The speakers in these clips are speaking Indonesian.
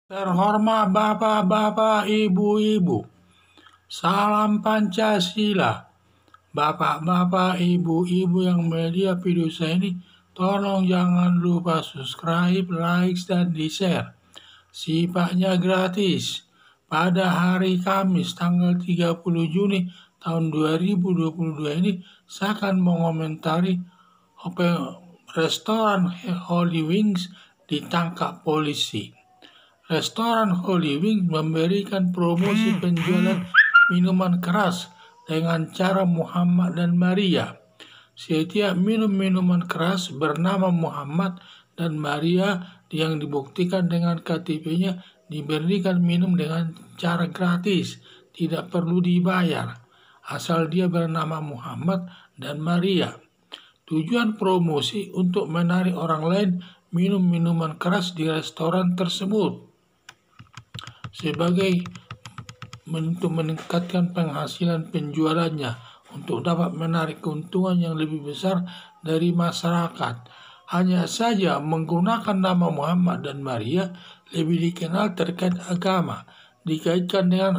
Terhormat Bapak-Bapak, Ibu-Ibu, salam Pancasila. Bapak-Bapak, Ibu-Ibu yang melihat video saya ini, tolong jangan lupa subscribe, like, dan di-share. Sifatnya gratis. Pada hari Kamis tanggal 30 Juni tahun 2022 ini, saya akan mengomentari restoran Holy Wings ditangkap polisi. Restoran Holy Wings memberikan promosi penjualan minuman keras dengan cara Muhammad dan Maria. Setiap minum minuman keras bernama Muhammad dan Maria yang dibuktikan dengan KTP-nya diberikan minum dengan cara gratis, tidak perlu dibayar, asal dia bernama Muhammad dan Maria. Tujuan promosi untuk menarik orang lain minum minuman keras di restoran tersebut. Untuk meningkatkan penghasilan penjualannya, untuk dapat menarik keuntungan yang lebih besar dari masyarakat. Hanya saja menggunakan nama Muhammad dan Maria lebih dikenal terkait agama, dikaitkan dengan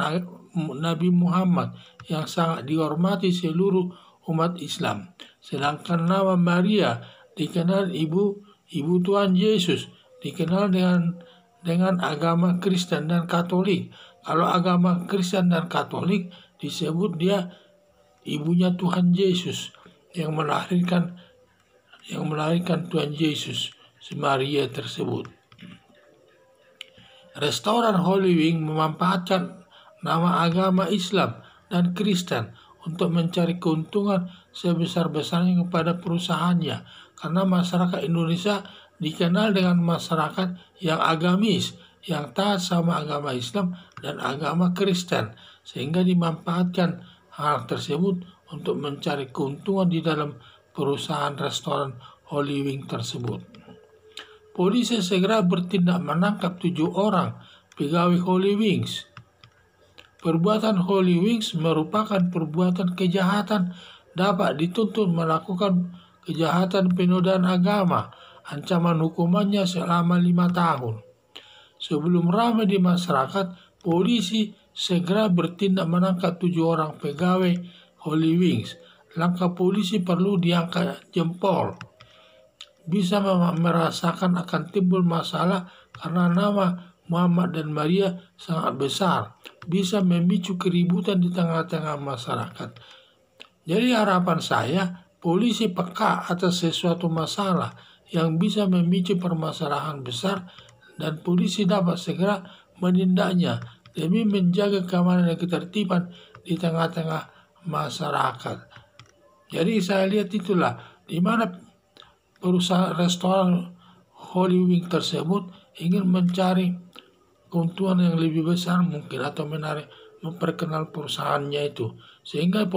Nabi Muhammad yang sangat dihormati seluruh umat Islam. Sedangkan nama Maria dikenal ibu Tuhan Yesus, dikenal dengan agama Kristen dan Katolik. Kalau agama Kristen dan Katolik disebut dia ibunya Tuhan Yesus yang melahirkan Tuhan Yesus, si Maria tersebut. Restoran Holy Wings memanfaatkan nama agama Islam dan Kristen untuk mencari keuntungan sebesar-besarnya kepada perusahaannya, karena masyarakat Indonesia dikenal dengan masyarakat yang agamis, yang taat sama agama Islam dan agama Kristen, sehingga dimanfaatkan hal tersebut untuk mencari keuntungan di dalam perusahaan restoran Holy Wings tersebut. Polisi segera bertindak menangkap 7 orang pegawai Holy Wings. Perbuatan Holy Wings merupakan perbuatan kejahatan, dapat dituntut melakukan kejahatan penodaan agama. Ancaman hukumannya selama 5 tahun. Sebelum ramai di masyarakat, polisi segera bertindak menangkap 7 orang pegawai Holy Wings. Langkah polisi perlu diangkat jempol. Bisa merasakan akan timbul masalah karena nama Muhammad dan Maria sangat besar, bisa memicu keributan di tengah-tengah masyarakat. Jadi harapan saya, polisi peka atas sesuatu masalah yang bisa memicu permasalahan besar, dan polisi dapat segera menindaknya demi menjaga keamanan dan ketertiban di tengah-tengah masyarakat. Jadi saya lihat itulah di mana perusahaan restoran Holy Wings tersebut ingin mencari keuntungan yang lebih besar mungkin, atau memperkenal perusahaannya itu, sehingga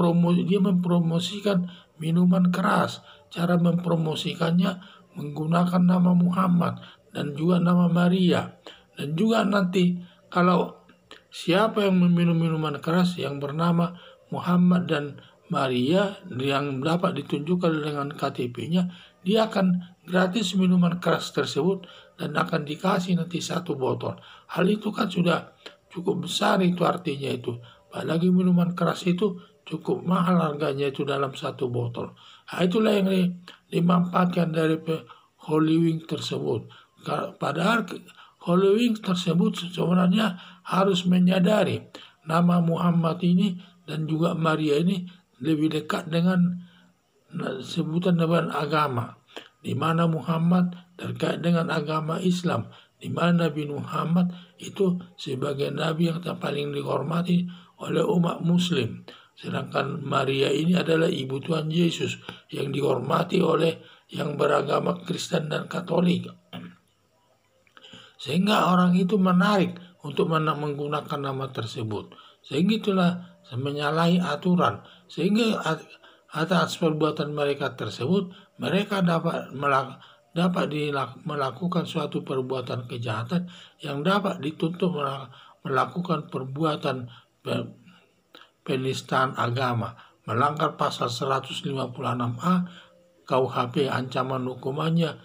dia mempromosikan minuman keras. Cara mempromosikannya menggunakan nama Muhammad dan juga nama Maria, dan juga nanti kalau siapa yang meminum minuman keras yang bernama Muhammad dan Maria yang dapat ditunjukkan dengan KTP-nya, dia akan gratis minuman keras tersebut dan akan dikasih nanti 1 botol. Hal itu kan sudah cukup besar, itu artinya itu. Apalagi minuman keras itu cukup mahal harganya itu dalam 1 botol. Nah, itulah yang dimanfaatkan dari Holy Wings tersebut. Padahal Holy Wings tersebut sebenarnya harus menyadari nama Muhammad ini dan juga Maria ini lebih dekat dengan sebutan dengan agama, di mana Muhammad terkait dengan agama Islam, di mana Nabi Muhammad itu sebagai nabi yang paling dihormati oleh umat muslim, sedangkan Maria ini adalah ibu Tuhan Yesus yang dihormati oleh yang beragama Kristen dan Katolik. Sehingga orang itu menarik untuk menggunakan nama tersebut. Sehingga itulah menyalahi aturan. Sehingga atas perbuatan mereka tersebut, mereka dapat melakukan suatu perbuatan kejahatan yang dapat dituntut melakukan perbuatan penistaan agama, melanggar pasal 156A KUHP, ancaman hukumannya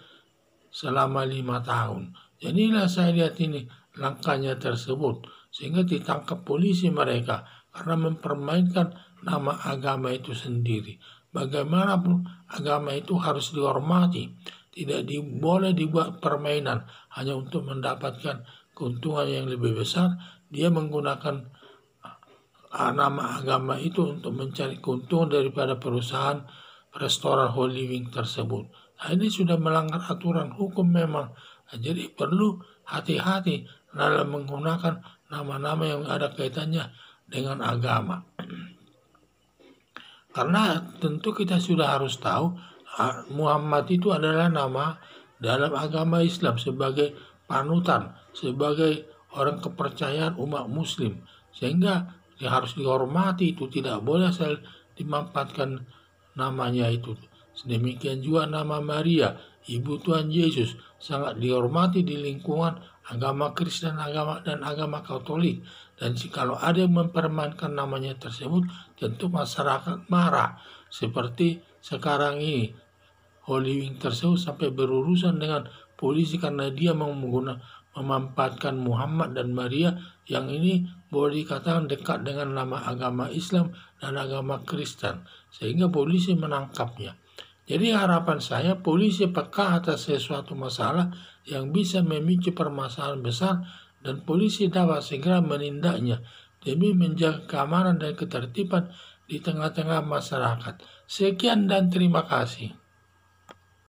selama 5 tahun. Jadilah saya lihat ini langkahnya tersebut, sehingga ditangkap polisi mereka karena mempermainkan nama agama itu sendiri. Bagaimanapun agama itu harus dihormati, tidak boleh dibuat permainan hanya untuk mendapatkan keuntungan yang lebih besar. Dia menggunakan nama agama itu untuk mencari keuntungan daripada perusahaan restoran Holy Wing tersebut. Nah, ini sudah melanggar aturan hukum memang. Nah, jadi perlu hati-hati dalam menggunakan nama-nama yang ada kaitannya dengan agama. Karena tentu kita sudah harus tahu Muhammad itu adalah nama dalam agama Islam sebagai panutan, sebagai orang kepercayaan umat muslim. Sehingga dia harus dihormati, itu tidak boleh dimanfaatkan namanya itu. Demikian juga nama Maria, Ibu Tuhan Yesus, sangat dihormati di lingkungan agama Kristen dan agama Katolik. Dan kalau ada yang mempermainkan namanya tersebut, tentu masyarakat marah. Seperti sekarang ini, Holy Wing tersebut sampai berurusan dengan polisi karena dia memanfaatkan Muhammad dan Maria yang ini boleh dikatakan dekat dengan nama agama Islam dan agama Kristen, sehingga polisi menangkapnya. Jadi harapan saya polisi peka atas sesuatu masalah yang bisa memicu permasalahan besar dan polisi dapat segera menindaknya demi menjaga keamanan dan ketertiban di tengah-tengah masyarakat. Sekian dan terima kasih.